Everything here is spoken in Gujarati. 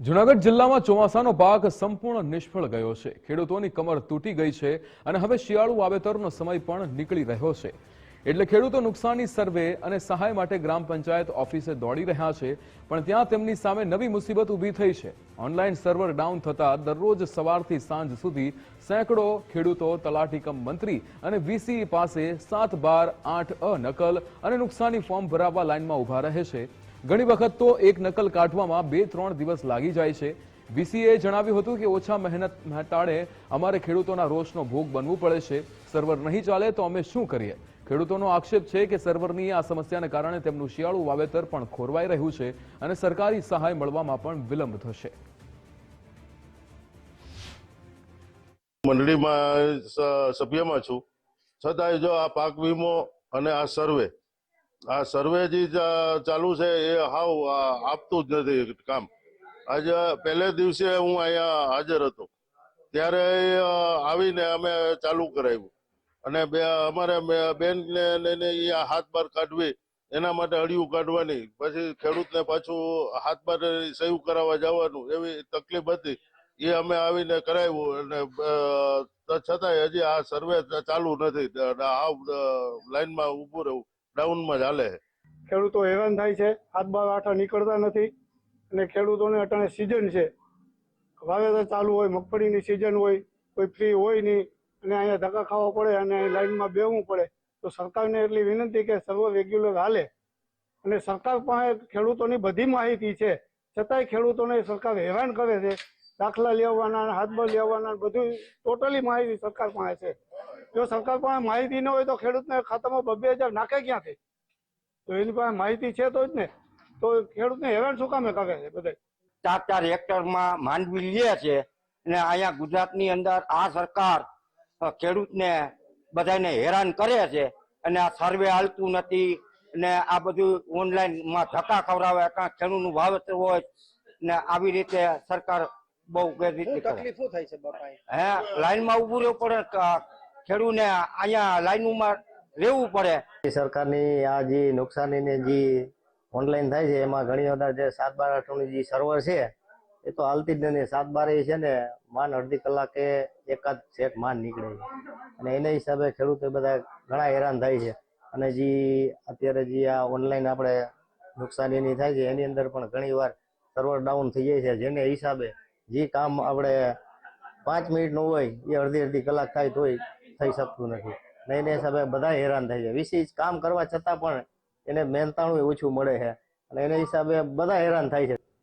જૂનાગઢ જિલ્લામાં ચોમાસાનો પાક સંપૂર્ણ નિષ્ફળ ગયો છે। ખેડૂતોની કમર તૂટી ગઈ છે અને હવે શિયાળુ વાવેતરનો સમય પણ નીકળી રહ્યો છે। એટલે ખેડૂતો નુકસાની સર્વે અને સહાય માટે ગ્રામ પંચાયત ઓફિસે દોડી રહ્યા છે, પણ ત્યાં તેમની સામે નવી મુસીબત ઊભી થઈ છે। ઓનલાઈન સર્વર ડાઉન થતા દરરોજ સવારથી સાંજ સુધી સેંકડો ખેડૂતો તલાટી કમ મંત્રી અને વીસી પાસે 7/12 8 નકલ અને નુકસાની ફોર્મ ભરાવવા લાઈનમાં ઊભા રહે છે। ઘણી વખત તો એક નકલ કાઢવામાં 2-3 દિવસ લાગી જાય છે। વીસીએ જણાવ્યું હતું કે ઓછા મહેનતાળે અમારે ખેડૂતોના રોષનો ભોગ બનવું પડે છે। સર્વર નહીં ચાલે તો અમે શું કરીએ? ખેડૂતોનો આક્ષેપ છે કે સર્વરની આ સમસ્યાને કારણે તેમનું શિયાળુ વાવેતર પણ ખોરવાઈ રહ્યું છે અને સરકારી સહાય મળવામાં પણ વિલંબ થશે। મંડળીમાં સભ્યમાં છું, છતાંય જો આ પાક વીમો અને આ સર્વે જે ચાલુ છે એ હાવ આપતું જ નથી કામ। આજે પહેલે દિવસે હું અહીંયા હાજર હતો ત્યારે આવીને અમે ચાલુ કરાવ્યું અને અમારે બેનને હાથ બાર કાઢવી, એના માટે અડિયું કાઢવાની, પછી ખેડૂતને પાછું હાથ બાર સહી કરાવવા જવાનું, એવી તકલીફ હતી। એ અમે આવીને કરાવ્યું અને છતાંય હજી આ સર્વે ચાલુ નથી। આ લાઈનમાં ઊભું રહેવું ડાઉનમાં જ હાલે છે। ખેડૂતો હેરાન થાય છે, 7/12 નીકળતા નથી અને ખેડૂતોને અટાણે સિઝન છે, વાવેતર ચાલુ હોય, મગફળીની સિઝન હોય, કોઈ ફ્રી હોય નહીં અને અહીંયા ધક્કા ખાવા પડે અને લાઈનમાં બેસવું પડે। તો સરકારને એટલી વિનંતી કે સર્વ રેગ્યુલર હાલે અને સરકાર પાસે ખેડૂતોની બધી માહિતી છે, છતાંય ખેડૂતોને સરકાર હેરાન કરે છે। દાખલા લેવાના, હાથબાર લેવાના, બધું ટોટલી માહિતી સરકાર પાસે છે। જો સરકાર પાસે માહિતી ન હોય તો ખેડૂતને ખાતામાં 2,000 નાખે ક્યાંથી? તો એની પાસે માહિતી છે તો જ ને, તો ખેડૂતને હેરાન શું કામે કરે છે બધા? 4 હેક્ટરમાં માંડવી લે છે અને અહીંયા ગુજરાતની અંદર આ સરકાર ખેડૂતને બધાને હેરાન કરે છે અને આ સર્વે હાલતું નથી અને આ બધું ઓનલાઈનમાં ધક્કા ખવડાવે, કાં ખેડૂતનું વાવેતર હોય ને આવી રીતે સરકાર બહુ ગેરરીતિ કરે। તકલીફો થાય છે બાપા? હે, લાઈનમાં ઊભું રહેવું પડે, ખેડૂતને અહીંયા લાઈનમાં રહેવું પડે। સરકારની આ જે નુકસાનીને જે ઓનલાઈન થાય છે એમાં ઘણી વખત જે 7/12 જે સર્વર છે એ તો હાલતી જ નથી। 7/12 છે ને માન અડધી કલાકે એકાદ સેટ માન નીકળે છે અને એના હિસાબે ખેડૂતો બધા ઘણા હેરાન થાય છે। અને જે અત્યારે જે આ ઓનલાઈન આપણે નુકસાનીની થાય છે એની અંદર પણ ઘણી વાર સર્વર ડાઉન થઈ જાય છે, જેને હિસાબે જે કામ આપણે 5 મિનિટનું હોય એ અડધી કલાક થાય તોય થઈ શકતું નથી ને એના હિસાબે બધા હેરાન થાય છે। વિશેષ કામ કરવા છતાં પણ એને મહેનતાણું ઓછું મળે છે અને એના હિસાબે બધા હેરાન થાય છે।